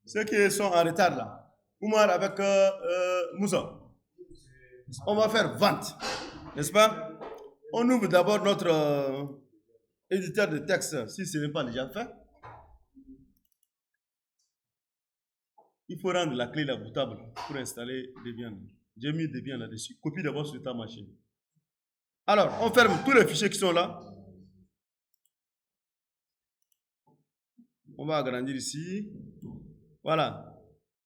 Ceux qui sont en retard là, Oumar avec Moussa, on va faire vente, n'est-ce pas? On ouvre d'abord notre éditeur de texte, si ce n'est pas déjà fait. Il faut rendre la clé là bootable pour installer Debian. J'ai mis Debian là-dessus. Copie d'abord sur ta machine. Alors, on ferme tous les fichiers qui sont là. On va agrandir ici. Voilà.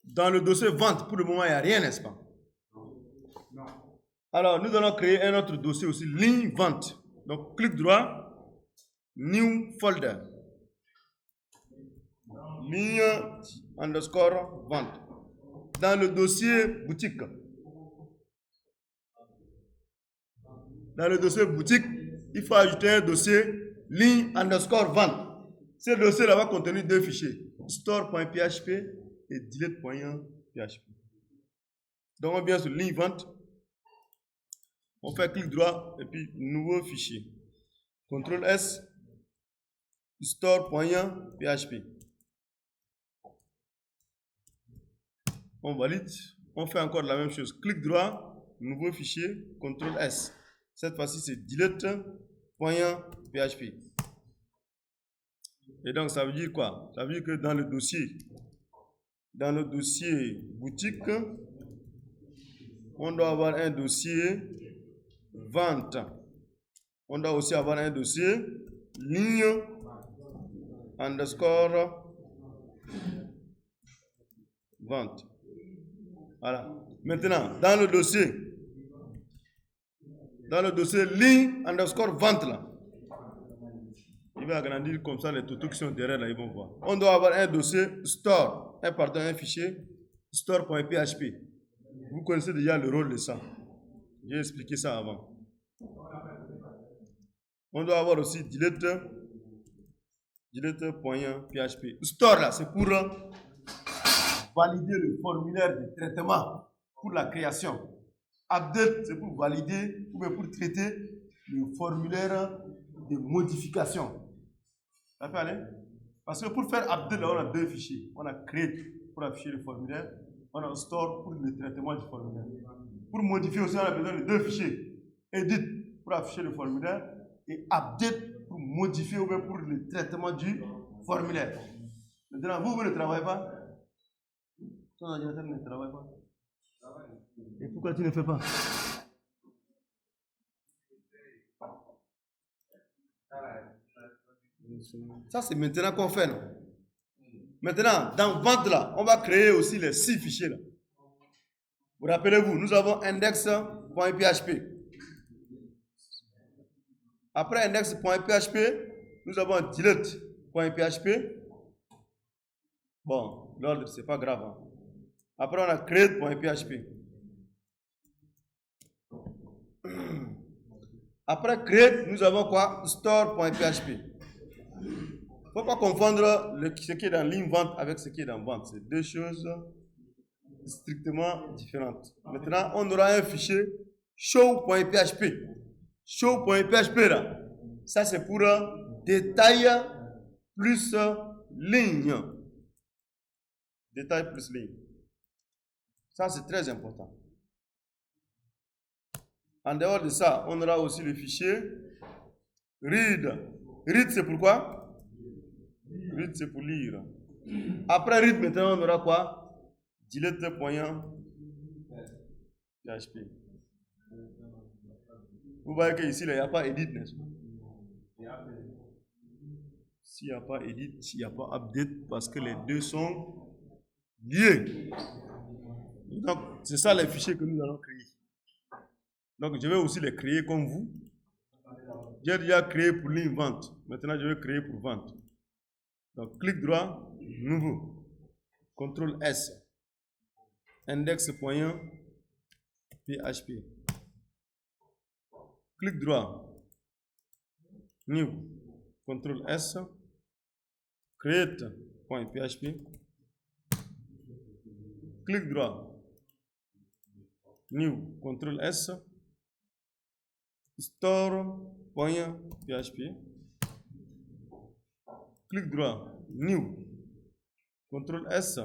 Dans le dossier vente, pour le moment, il n'y a rien, n'est-ce pas? Non. Alors, nous allons créer un autre dossier aussi, ligne vente. Donc, clic droit, new folder. Ligne underscore vente. Dans le dossier boutique. Dans le dossier boutique, il faut ajouter un dossier ligne underscore vente. Ce dossier-là va contenir deux fichiers, store.php et delete.php. Donc on vient sur ligne vente, on fait clic droit et puis nouveau fichier. CTRL S, store.php. On valide, on fait encore la même chose. Clic droit, nouveau fichier, CTRL S. Cette fois-ci c'est delete.php. Et donc ça veut dire quoi? Ça veut dire que dans le dossier boutique, on doit avoir un dossier vente. On doit aussi avoir un dossier ligne underscore vente. Voilà. Maintenant, dans le dossier ligne underscore vente là, il va agrandir comme ça les totaux qui sont derrière là, ils vont voir. On doit avoir un dossier store, un fichier store.php. Vous connaissez déjà le rôle de ça. J'ai expliqué ça avant. On doit avoir aussi delete.php. Store là, c'est pour valider le formulaire de traitement pour la création. Update, c'est pour valider ou bien pour traiter le formulaire de modification. Ça peut aller? Parce que pour faire update, là, on a deux fichiers. On a create pour afficher le formulaire. On a store pour le traitement du formulaire. Pour modifier aussi, on a besoin de deux fichiers. Edit pour afficher le formulaire et update pour modifier ou bien pour le traitement du formulaire. Maintenant, vous ne travaillez pas? Ton ordinateur ne travaille pas. Et pourquoi tu ne fais pas? Ça, c'est maintenant qu'on fait, non? Maintenant, dans vente là, on va créer aussi les 6 fichiers là. Vous rappelez-vous, nous avons index.php. Après index.php, nous avons delete.php. Bon, l'ordre, c'est pas grave. Hein. Après, on a create.php. Après create, nous avons quoi? Store.php. Il ne faut pas confondre ce qui est dans ligne vente avec ce qui est dans vente. C'est deux choses strictement différentes. Maintenant, on aura un fichier show.php. Show.php là, ça c'est pour détail plus ligne. Détail plus ligne. Ça c'est très important. En dehors de ça, on aura aussi le fichier read. Read c'est pour quoi? Read c'est pour lire. Après read maintenant on aura quoi? Delete.php. Vous voyez qu'ici, il n'y a pas edit, n'est-ce pas? S'il n'y a pas edit, il n'y a pas update parce que les deux sont liés. Donc, c'est ça les fichiers que nous allons créer. Donc, je vais aussi les créer comme vous. J'ai déjà créé pour ligne vente. Maintenant, je vais créer pour vente. Donc, clic droit, nouveau. CTRL S. Index.php. Clic droit, new, CTRL S, create.php, clic droit, new, CTRL S, store.php, clic droit, new, CTRL S,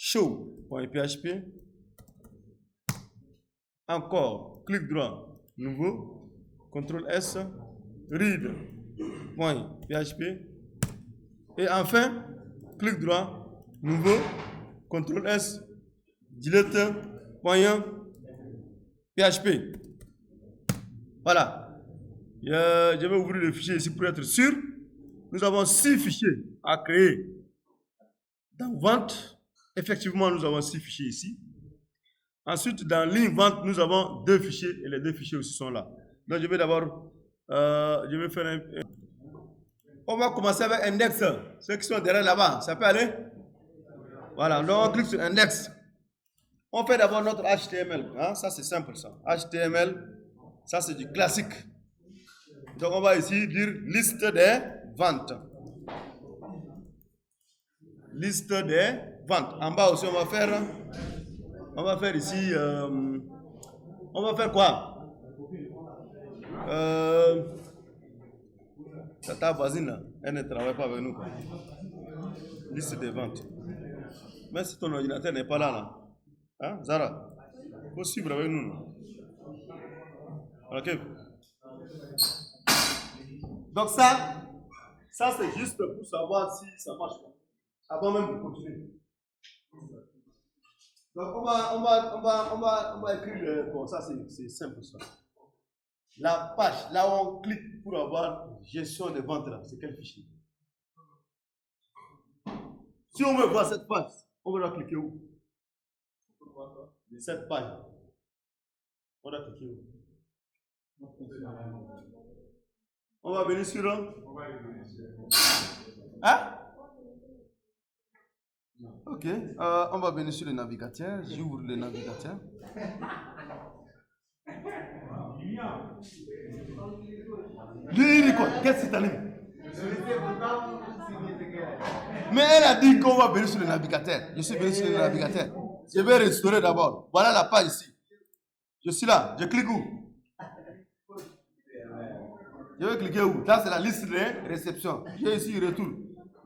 show.php. Encore, clic droit, nouveau, CTRL S, read.php. Et enfin, clic droit, nouveau, CTRL S, delete.php. Voilà. Je vais ouvrir le fichier ici pour être sûr. Nous avons 6 fichiers à créer. Dans vente, effectivement, nous avons 6 fichiers ici. Ensuite, dans ligne vente, nous avons 2 fichiers et les 2 fichiers aussi sont là. Donc, je vais d'abord, je vais faire un... On va commencer avec index. Ceux qui sont derrière là-bas, ça peut aller? Voilà, donc on clique sur index. On fait d'abord notre HTML. Hein? Ça, c'est simple, ça. HTML, ça, c'est du classique. Donc, on va ici dire liste des ventes. Liste des ventes. En bas aussi, on va faire ici, on va faire quoi? Ta voisine, là, elle ne travaille pas avec nous, quoi. Liste des ventes. Mais si ton ordinateur n'est pas là, hein, Zara, il faut suivre avec nous. Ok. Donc ça c'est juste pour savoir si ça marche. Avant même de continuer. Donc on va écrire bon, ça c'est simple ça. La page, là où on clique pour avoir gestion des ventes là, c'est quel fichier? Si on veut voir cette page, on va cliquer où? Cette page. On va cliquer où? On va venir sur là. Hein? Ok. On va venir sur le navigateur. J'ouvre le navigateur. Dis quoi? Qu'est-ce que c'est allé? Mais elle a dit qu'on va venir sur le navigateur. Je suis venu sur le navigateur. Je vais restaurer d'abord. Voilà la page ici. Je suis là. Je clique où? Je vais cliquer où? Là, c'est la liste de réception. J'ai ici retour.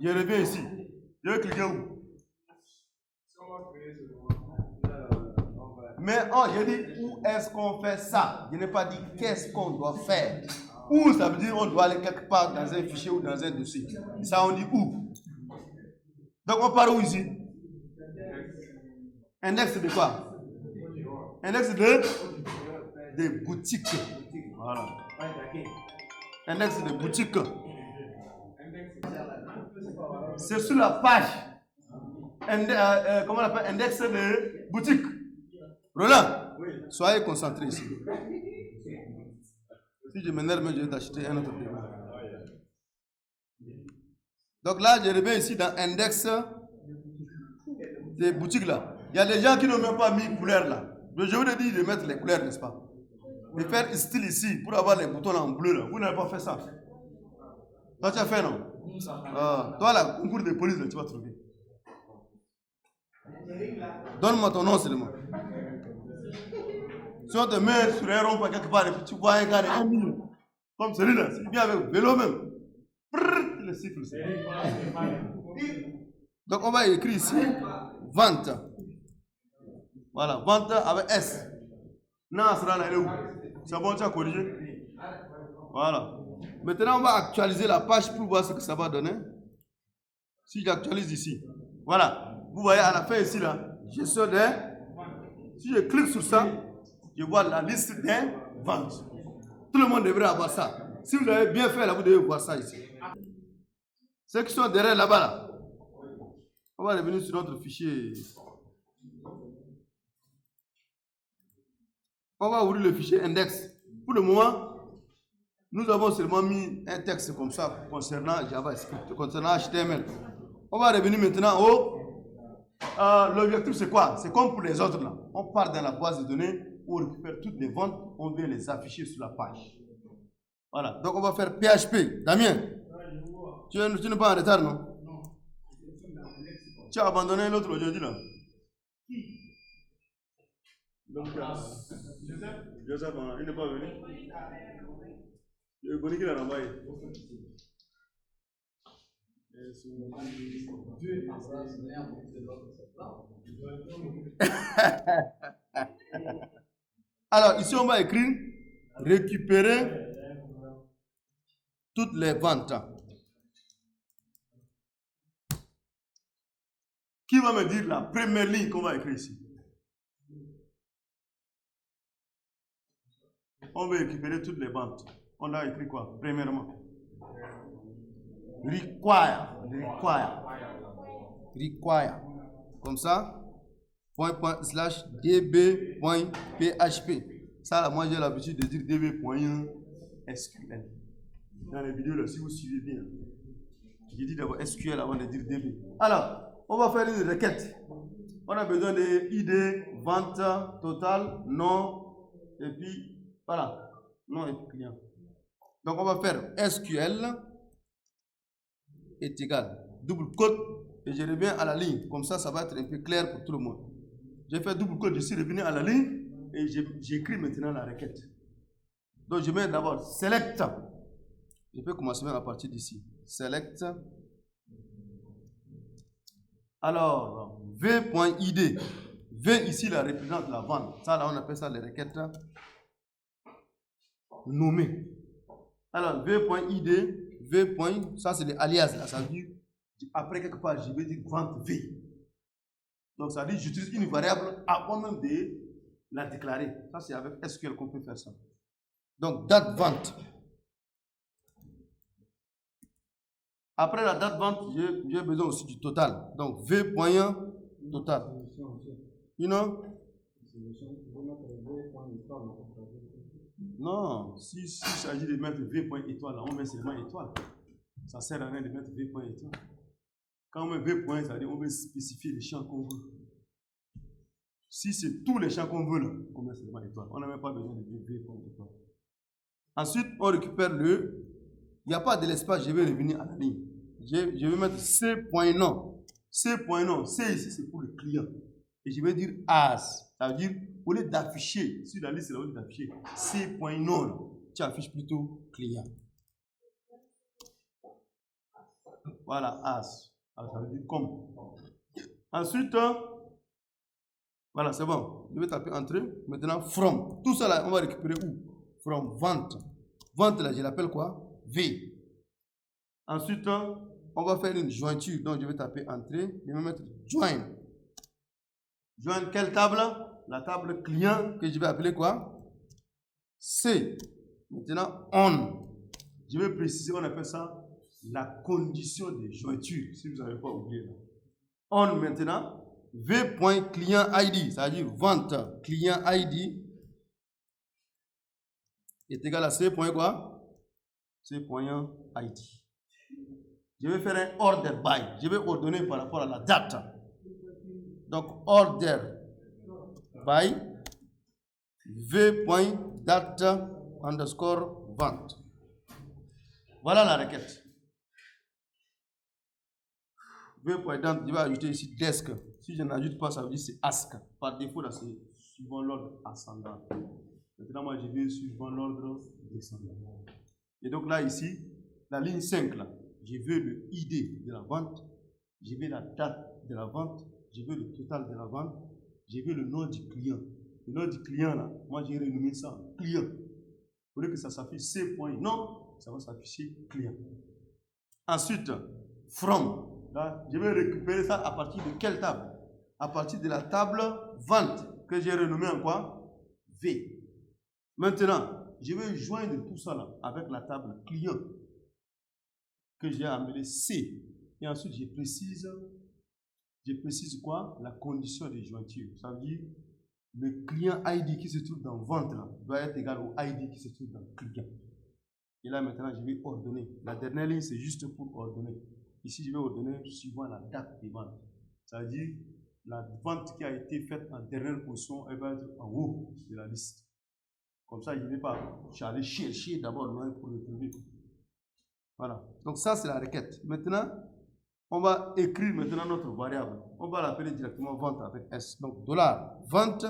Je reviens ici. Je vais cliquer où? Mais j'ai dit où est-ce qu'on fait ça? Je n'ai pas dit qu'est-ce qu'on doit faire. Où, ça veut dire on doit aller quelque part dans un fichier ou dans un dossier. Ça, on dit où? Donc, on part où ici? Index de quoi? Index de boutique. Voilà. Index de boutique. C'est sur la page. Comment on appelle? Index de boutique. Roland, soyez concentrés ici. Si je m'énerve, je vais t'acheter un autre téléphone. Donc là, je reviens ici dans index des boutiques là. Il y a des gens qui n'ont même pas mis couleur là. Je vous ai dit de mettre les couleurs, n'est-ce pas? De faire style ici pour avoir les boutons en bleu là. Vous n'avez pas fait ça. Toi, tu as fait non? Toi, là, concours de police, là, tu vas trouver. Donne-moi ton nom seulement. Si on te met sur un rond-point quelque part et puis tu vois un gars de 1 million, comme celui-là, c'est bien avec vélo même. Le siffle. Donc on va écrire ici vente. Voilà, vente avec S. Non, elle est où? C'est bon, tu as corrigé? Voilà. Maintenant, on va actualiser la page pour voir ce que ça va donner. Si j'actualise ici. Voilà. Vous voyez à la fin ici, là, gestion des. Si je clique sur ça, je vois la liste des ventes. Tout le monde devrait avoir ça. Si vous avez bien fait, là, vous devez voir ça ici. Ceux qui sont derrière là-bas, là, on va revenir sur notre fichier. On va ouvrir le fichier index. Pour le moment, nous avons seulement mis un texte comme ça concernant JavaScript, concernant HTML. On va revenir maintenant au... l'objectif, c'est quoi? C'est comme pour les autres là. On part dans la base de données, on récupère toutes les ventes, on vient les afficher sur la page. Voilà. Donc on va faire PHP. Damien, tu n'es pas en retard, non? Non. Tu as abandonné l'autre aujourd'hui là? Donc, Joseph, il n'est pas venu. Je connais qu'il a envoyé. Alors, ici, on va écrire récupérer toutes les ventes. Qui va me dire la première ligne qu'on va écrire ici? On va récupérer toutes les ventes. On a écrit quoi? Premièrement. Require. Comme ça. ./db.php. Ça, là, moi, j'ai l'habitude de dire db.sql. Dans les vidéos, là, si vous suivez bien, j'ai dit d'abord SQL avant de dire db. Alors, on va faire une requête. On a besoin de ID, vente, total, nom, et puis, voilà, nom et puis client. Donc, on va faire SQL est égal, double quote, et je reviens à la ligne. Comme ça, ça va être un peu clair pour tout le monde. J'ai fait double quote, je suis revenu à la ligne, et j'écris maintenant la requête. Donc, je mets d'abord select. Je peux commencer même à partir d'ici. Select. Alors, v.id. V ici, la représente la vente. Ça, là, on appelle ça les requêtes nommées. Alors, v.id, v. Ça, c'est les alias. Là. Ça veut dire, après quelque part, je vais dire vente v. Donc, ça veut dire, j'utilise une variable avant même de la déclarer. Ça, c'est avec SQL qu'on peut faire ça. Donc, date vente. Après la date vente, j'ai besoin aussi du total. Donc, v.total. You know? Non, s'il s'agit de mettre v.étoile, on met seulement étoile. Ça sert à rien de mettre v.étoile. Quand on met v. Ça veut dire on veut spécifier les champs qu'on veut. Si c'est tous les champs qu'on veut, là, on met seulement étoile. On n'a même pas besoin de v.étoile. Ensuite, on récupère le... Il n'y a pas de l'espace, je vais revenir à la ligne. Je vais mettre c.nom. C.nom, C ici, c'est pour le client. Et je vais dire as. Ça veut dire, au lieu d'afficher, sur la liste, c'est au lieu d'afficher c.nom, tu affiches plutôt client. Voilà, as. Alors, ça veut dire comme. Ensuite, voilà, c'est bon. Je vais taper entrée. Maintenant, from. Tout ça là, on va récupérer où? From vente. Vente là, je l'appelle quoi? V. Ensuite, on va faire une jointure. Donc, je vais taper entrée. Je vais mettre join. Join quelle table? La table client que je vais appeler quoi? C. Maintenant, on. Je vais préciser, on appelle ça la condition de jointure. Si vous n'avez pas oublié. On maintenant. V.client.id. Ça veut dire vente client ID est égal à C. Quoi? C.id. Je vais faire un order by. Je vais ordonner par rapport à la date. Donc, order by v.date underscore vente. Voilà la requête. V.date, je vais ajouter ici desk. Si je n'ajoute pas, ça veut dire c'est ask. Par défaut, là, c'est suivant l'ordre ascendant. Maintenant, moi, je vais suivant l'ordre descendant. Et donc là, ici, la ligne 5, là, je veux le ID de la vente, je veux la date de la vente, je veux le total de la vente, je veux le nom du client. Le nom du client, là, moi, j'ai renommé ça client. Pour que ça s'affiche C.nom, ça va s'afficher client. Ensuite, from, là, je vais récupérer ça à partir de quelle table? À partir de la table vente, que j'ai renommée en quoi? V. Maintenant, je vais joindre tout ça là avec la table client que j'ai appelé C. Et ensuite, je précise quoi? La condition de jointure. Ça veut dire le client ID qui se trouve dans vente là doit être égal au ID qui se trouve dans client. Et là maintenant, je vais ordonner. La dernière ligne, c'est juste pour ordonner. Ici, je vais ordonner suivant la date de vente. Ça veut dire la vente qui a été faite en dernière position, elle va être en haut de la liste. Comme ça, je ne vais pas aller chercher d'abord loin pour le trouver. Voilà. Donc ça, c'est la requête. Maintenant, on va écrire maintenant notre variable. On va l'appeler directement vente avec S. Donc, dollar vente.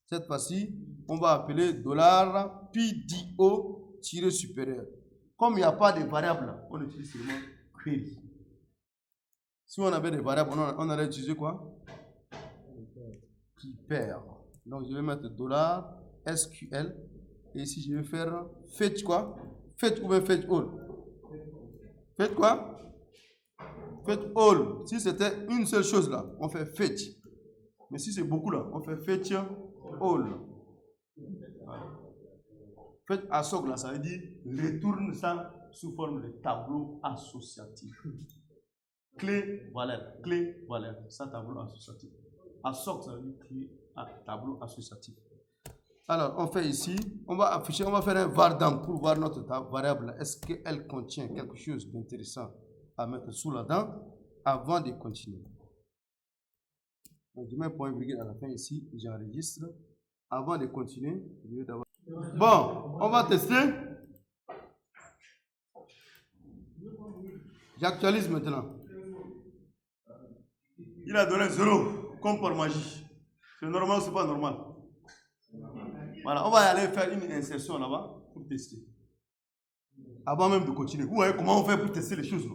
Cette fois-ci, on va appeler dollar PDO-supérieur. Comme il n'y a pas de variable, on utilise seulement query. Si on avait des variables, on allait utiliser quoi? Prepare. Donc, je vais mettre $SQL. Et ici, je vais faire fetch quoi? Fetch ou bien fetch all. Fetch quoi? Fetch all. Si c'était une seule chose là, on fait fetch. Mais si c'est beaucoup là, on fait fetch all. Fetch assoc là, ça veut dire retourne ça sous forme de tableau associatif. Clé, valeur. Ça, tableau associatif. Assoc, ça veut dire clé, tableau associatif. Alors, on fait ici, on va afficher, on va faire un var_dam pour voir notre variable. Est-ce qu'elle contient quelque chose d'intéressant à mettre sous la dent avant de continuer. Donc, je mets un point virgule à la fin ici, j'enregistre. Avant de continuer, je vais d'abord. Bon, on va tester. J'actualise maintenant. Il a donné 0, comme par magie. C'est normal ou c'est pas normal? Voilà, on va aller faire une insertion là-bas pour tester. Avant même de continuer. Vous voyez comment on fait pour tester les choses?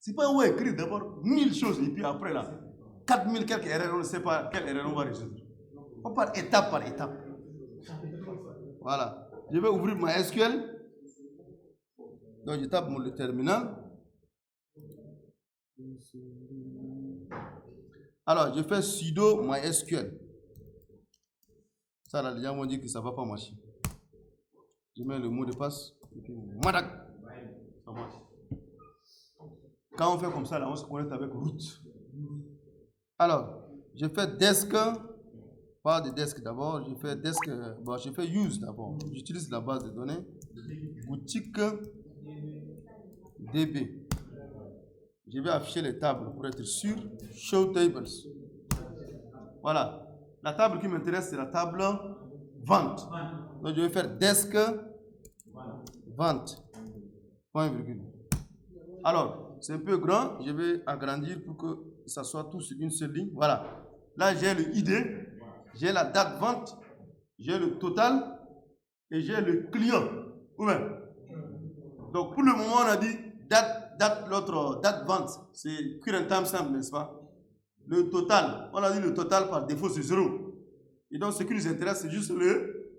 C'est pas on va écrire d'abord 1000 choses et puis après là, 4000 quelques erreurs, on ne sait pas quelle erreur on va résoudre. On part étape par étape. Voilà. Je vais ouvrir ma SQL. Donc je tape le terminal. Alors je fais sudo mysql. Ça là, les gens vont dire que ça ne va pas marcher. Je mets le mot de passe. Et puis, madak. Ça marche. Quand on fait comme ça, là, on se connecte avec root. Alors, je fais desk. Pas de desk d'abord. Je fais desk. Bon, je fais use d'abord. J'utilise la base de données. Boutique DB. Je vais afficher les tables pour être sûr. Show tables. Voilà. La table qui m'intéresse, c'est la table vente. Donc, je vais faire desk vente. Point virgule. Alors, c'est un peu grand. Je vais agrandir pour que ça soit tout sur une seule ligne. Voilà. Là, j'ai le ID, j'ai la date vente, j'ai le total et j'ai le client. Ouais. Donc, pour le moment, on a dit l'autre date vente. C'est current time stamp, n'est-ce pas? Le total, on a dit le total par défaut, c'est 0. Et donc, ce qui nous intéresse, c'est juste le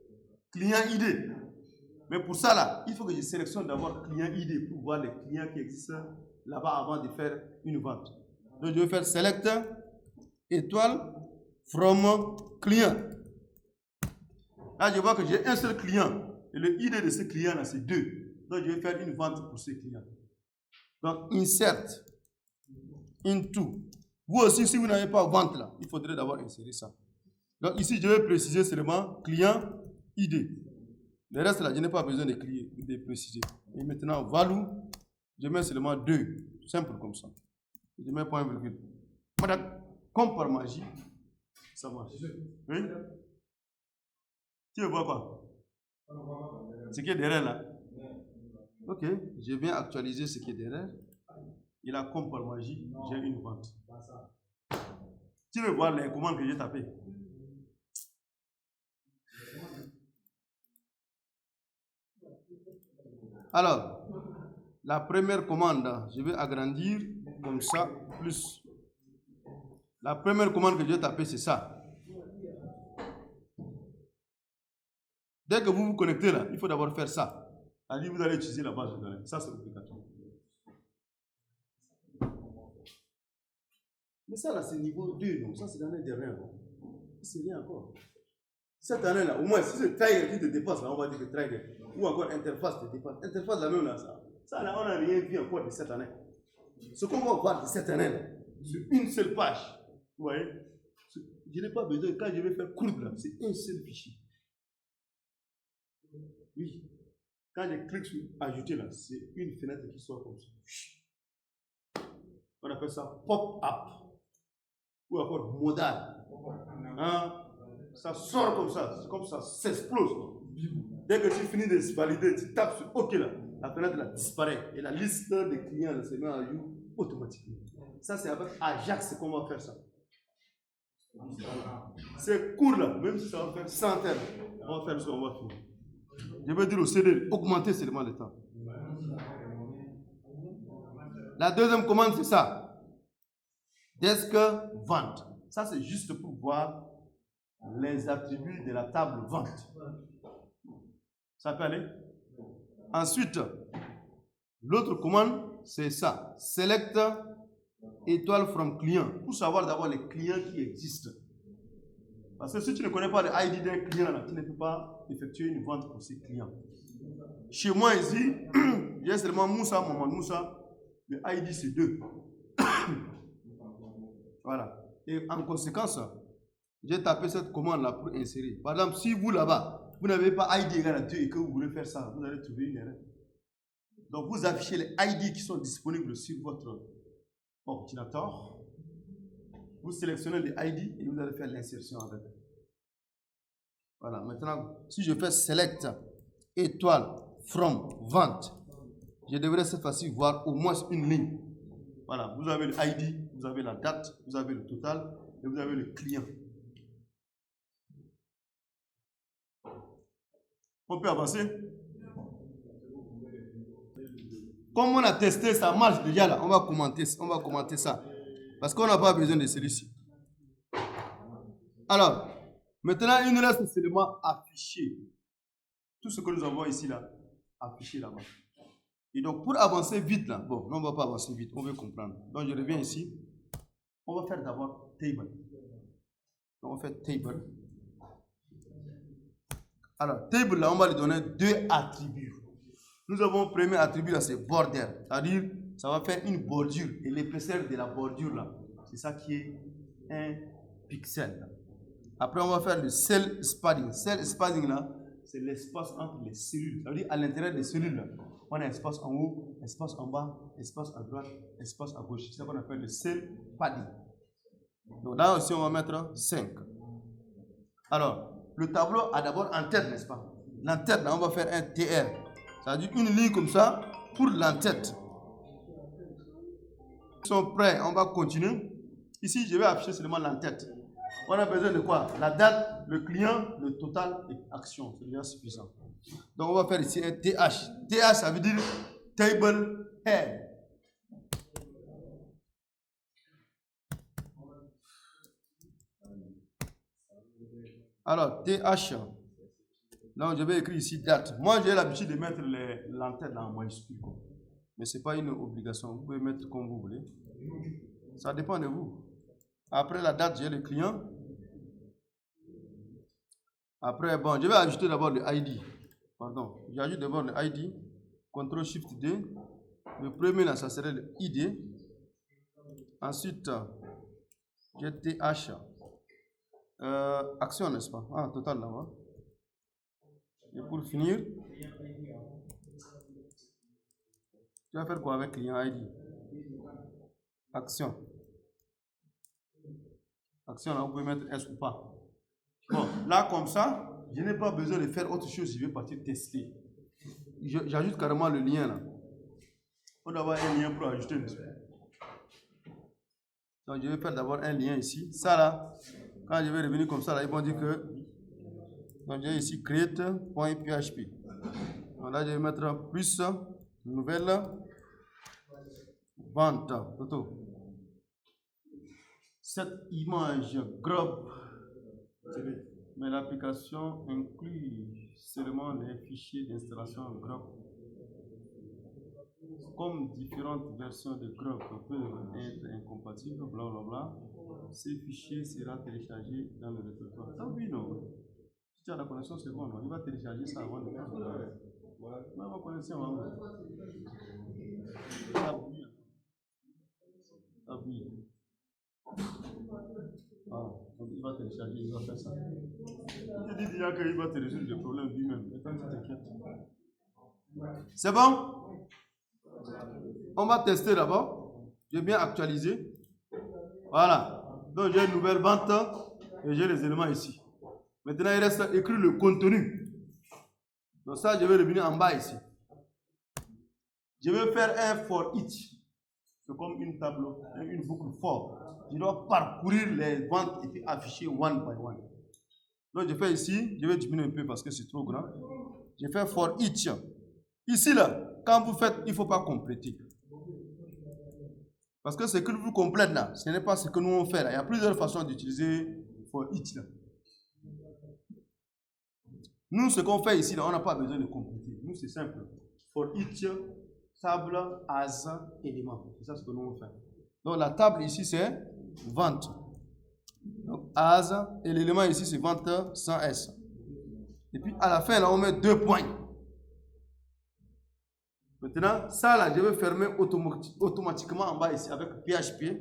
client ID. Mais pour ça, là, il faut que je sélectionne d'abord client ID pour voir les clients qui existent là-bas avant de faire une vente. Donc, je vais faire select étoile from client. Là, je vois que j'ai un seul client. Et le ID de ce client-là, c'est 2. Donc, je vais faire une vente pour ce client. Donc, insert into. Vous aussi, si vous n'avez pas vente là, il faudrait d'abord insérer ça. Donc ici, je vais préciser seulement client ID. Le reste là, je n'ai pas besoin de préciser. Et maintenant, value, je mets seulement 2. Simple comme ça. Je mets point virgule. Comme par magie, ça marche. Oui? Tu veux voir quoi? Ce qui est derrière là. Ok, je viens actualiser ce qui est derrière. Il a comme par magie, j'ai une vente. Tu veux voir les commandes que j'ai tapées? Alors, la première commande, je vais agrandir comme ça, plus. La première commande que j'ai tapée, c'est ça. Dès que vous vous connectez là, il faut d'abord faire ça. C'est-à-dire vous allez utiliser la base de données. Ça, c'est obligatoire. Mais ça là, c'est niveau 2, non? Ça, c'est l'année dernière. C'est rien encore. Cette année-là, au moins, si c'est Trigger qui te dépasse, là, on va dire que Trigger. Ou encore Interface te dépasse. Interface, la même là, ça là, on n'a rien vu encore de cette année. Ce qu'on va voir de cette année-là, sur une seule page, vous voyez, je n'ai pas besoin, quand je vais faire courbe là, c'est un seul fichier. Oui. Quand je clique sur ajouter là, c'est une fenêtre qui sort comme ça. On appelle ça pop-up. Ou encore modal. Hein? Ça sort comme ça, c'est comme ça s'explose. Dès que tu finis de valider, tu tapes sur OK là, la fenêtre là disparaît et la liste des clients là, se met à jour automatiquement. Ça, c'est avec Ajax qu'on va faire ça. C'est court là, même si ça va faire 100 termes, on va faire ça, on va finir. Je vais dire au CD, augmenter seulement le temps. La deuxième commande, c'est ça. Desk vente. Ça, c'est juste pour voir les attributs de la table vente. Ça peut aller? Ensuite, l'autre commande, c'est ça. Select étoile from client. Pour savoir d'abord les clients qui existent. Parce que si tu ne connais pas le ID d'un client, là, tu ne peux pas effectuer une vente pour ces clients. Chez moi ici, j'ai seulement Moussa, Maman Moussa. Le ID c'est 2. Voilà. Et en conséquence, j'ai tapé cette commande-là pour insérer. Par exemple, si vous là-bas, vous n'avez pas ID égal à 2 et que vous voulez faire ça, vous allez trouver une erreur. Donc, vous affichez les ID qui sont disponibles sur votre ordinateur. Vous sélectionnez les ID et vous allez faire l'insertion avec. Voilà. Maintenant, si je fais select étoile from vente, je devrais cette fois-ci voir au moins une ligne. Voilà. Vous avez le ID, vous avez la date, vous avez le total et vous avez le client. On peut avancer? Comme on a testé, ça marche déjà là. On va commenter ça. Parce qu'on n'a pas besoin de celui-ci. Alors, maintenant, il nous reste seulement afficher. Tout ce que nous avons ici là, afficher là-bas. Et donc, pour avancer vite là, bon, non, on ne va pas avancer vite, on veut comprendre. Donc, je reviens ici. On va faire d'abord table. Donc, on fait table. Alors, table là, on va lui donner 2 attributs. Nous avons le premier attribut là, c'est border. C'est-à-dire, ça va faire une bordure. Et l'épaisseur de la bordure là, c'est ça qui est un pixel. Là. Après, on va faire le cell spacing. Cell spacing là, c'est l'espace entre les cellules. Ça veut dire, à l'intérieur des cellules là, on a espace en haut, espace en bas, espace à droite, espace à gauche. C'est ça qu'on appelle le cell padding. Donc là aussi, on va mettre 5. Alors, le tableau a d'abord en tête, n'est-ce pas? L'entête, là, on va faire un TR. C'est-à-dire une ligne comme ça pour l'entête. Ils sont prêts, on va continuer. Ici, je vais afficher seulement l'entête. On a besoin de quoi? La date, le client, le total et action. C'est déjà suffisant. Donc, on va faire ici un TH. TH, ça veut dire Table Head. Alors, TH. Donc, je vais écrire ici date. Moi, j'ai l'habitude de mettre l'entête en majuscule. Mais ce n'est pas une obligation. Vous pouvez mettre comme vous voulez. Ça dépend de vous. Après la date, j'ai le client. Après, bon, je vais ajouter d'abord le ID. Pardon. J'ajoute d'abord le ID. CTRL-SHIFT-D. Le premier, là, ça serait le ID. Ensuite, j'ai TH. Action, n'est-ce pas? Ah, total là-bas. Et pour finir, tu vas faire quoi avec client ID? Action. Action, là, vous pouvez mettre S ou pas. Bon, là, comme ça, je n'ai pas besoin de faire autre chose. Je vais partir tester. J'ajoute carrément le lien là. On doit avoir un lien pour ajouter. Donc, je vais faire d'abord un lien ici. Ça là, quand je vais revenir comme ça, là, ils vont dire que. Donc, j'ai ici create.php. Donc là, je vais mettre plus nouvelle vente. Photo. Cette image groupe, mais l'application inclut seulement les fichiers d'installation groupe. Comme différentes versions de groupe peuvent être incompatibles, blablabla, ces fichiers seront téléchargés dans le répertoire. Ah oui, non. Si tu as la connexion, c'est bon, non? Il va télécharger ça avant de faire. Non, ma connexion avant. Ah oui. Ah, donc il va télécharger, il va faire ça. Il dit déjà qu'il va te résoudre le problème lui-même. Maintenant, tu t'inquiètes. C'est bon? On va tester d'abord. J'ai bien actualisé. Voilà. Donc j'ai une nouvelle vente et j'ai les éléments ici. Maintenant, il reste à écrire le contenu. Donc ça, je vais revenir en bas ici. Je vais faire un for each. C'est comme une tableau, une boucle for. Je dois parcourir les ventes et puis afficher one by one. Donc je fais ici, je vais diminuer un peu parce que c'est trop grand. Je fais for each. Ici là, quand vous faites, il ne faut pas compléter. Parce que ce que vous complète là, ce n'est pas ce que nous on fait là. Il y a plusieurs façons d'utiliser for each là. Nous, ce qu'on fait ici, là, on n'a pas besoin de compléter. Nous, c'est simple. For each table as élément. C'est ça ce que nous on fait. Donc la table ici, c'est vente. Donc as, et l'élément ici, c'est vente sans S. Et puis à la fin, là, on met 2 points. Maintenant, ça là, je vais fermer automatiquement en bas ici avec PHP.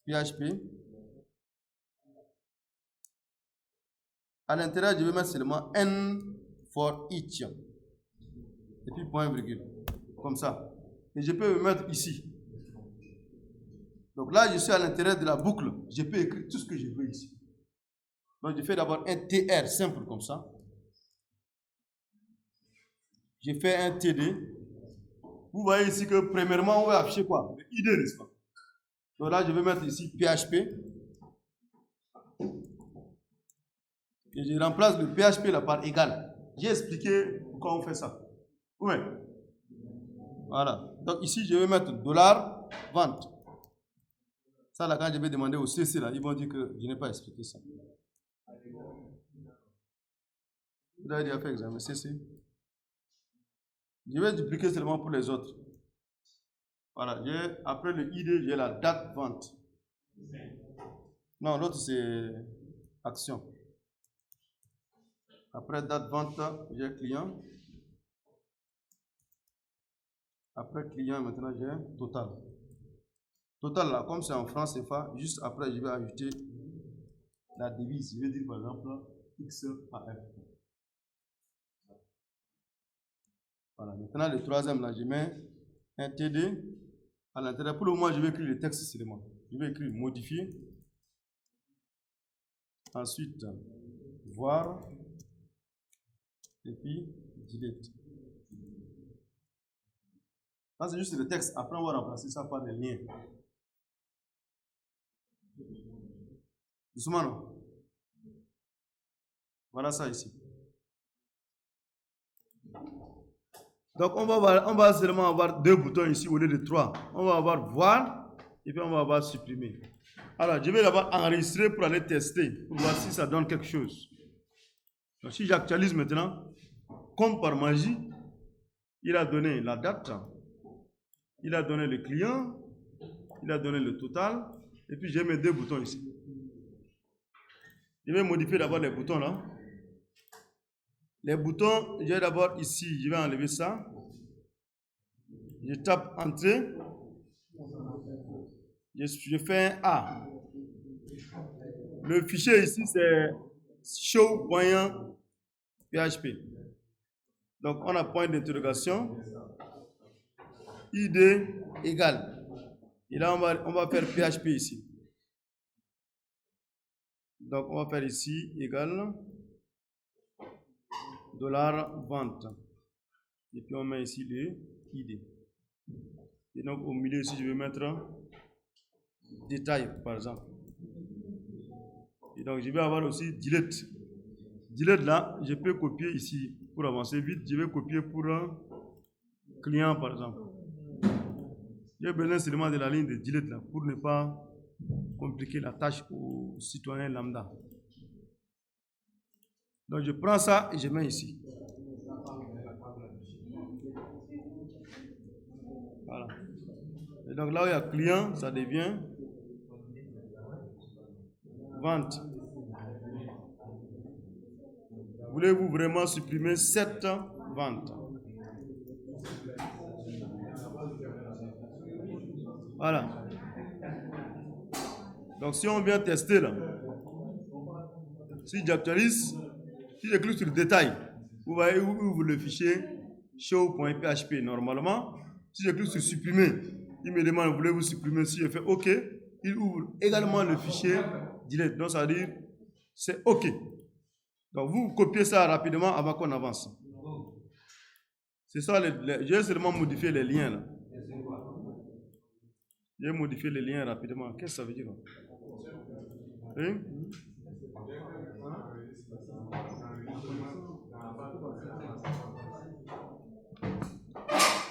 PHP. À l'intérieur, je vais mettre seulement N for each. Et puis point virgule. Comme ça. Et je peux me mettre ici. Donc là, je suis à l'intérieur de la boucle. Je peux écrire tout ce que je veux ici. Donc je fais d'abord un TR simple comme ça. Je fais un TD. Vous voyez ici que premièrement, on va afficher quoi? Le ID, n'est-ce pas? Donc là, je vais mettre ici PHP. Et je remplace le PHP là par égal. J'ai expliqué pourquoi on fait ça. Oui. Voilà. Donc ici, je vais mettre $ vente. Ça là, quand je vais demander au CC là, ils vont dire que je n'ai pas expliqué ça. Vous avez déjà fait examen CC. Je vais dupliquer seulement pour les autres. Voilà. Après le ID, j'ai la date vente. Non, l'autre c'est action. Après date vente, j'ai client. Après client, maintenant j'ai total. Total là, comme c'est en franc CFA, juste après je vais ajouter la devise. Je vais dire par exemple XAF. Voilà. Maintenant le troisième là, je mets un TD à l'intérieur. Pour le moment, je vais écrire le texte seulement. Je vais écrire modifier. Ensuite, voir. Et puis, delete. Là, c'est juste le texte. Après, on va remplacer ça par des liens. Doucement, non? Voilà ça ici. Donc, on va seulement avoir 2 boutons ici au lieu de 3. On va avoir voir et puis on va avoir supprimer. Alors, je vais d'abord enregistrer pour aller tester, pour voir si ça donne quelque chose. Donc, si j'actualise maintenant, comme par magie, il a donné la date, il a donné le client, il a donné le total, et puis j'ai mes 2 boutons ici. Je vais modifier d'abord les boutons là. Les boutons, j'ai d'abord ici, je vais enlever ça. Je tape entrée. Je fais un A. Le fichier ici, c'est show.php. Donc, on a point d'interrogation. ID égale. Et là, on va faire PHP ici. Donc, on va faire ici égal $vente. Et puis, on met ici le ID. Et donc, au milieu ici, je vais mettre détail, par exemple. Et donc, je vais avoir aussi delete. Delete là, je peux copier ici pour avancer vite. Je vais copier pour un client, par exemple. J'ai besoin seulement de la ligne de delete là pour ne pas compliquer la tâche aux citoyens lambda. Donc, je prends ça et je mets ici. Voilà. Et donc, là où il y a client, ça devient vente. Voulez-vous vraiment supprimer cette vente? Voilà. Donc, si on vient tester là, si j'actualise, si je clique sur le détail, vous voyez où ouvre le fichier show.php normalement. Si je clique sur supprimer, il me demande voulez-vous supprimer. Si je fais OK, il ouvre également le fichier delete. Donc, ça veut dire c'est OK. Donc, vous copiez ça rapidement avant qu'on avance. C'est ça, j'ai seulement modifié les liens là. J'ai modifié les liens rapidement. Qu'est-ce que ça veut dire? Hein?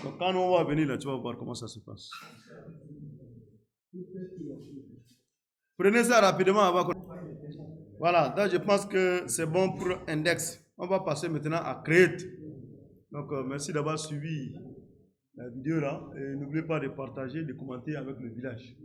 Donc, quand on va venir là, tu vas voir comment ça se passe. Prenez ça rapidement avant qu'on... Voilà, donc je pense que c'est bon pour index. On va passer maintenant à create. Donc, merci d'avoir suivi la vidéo là. Et n'oubliez pas de partager, de commenter avec le village.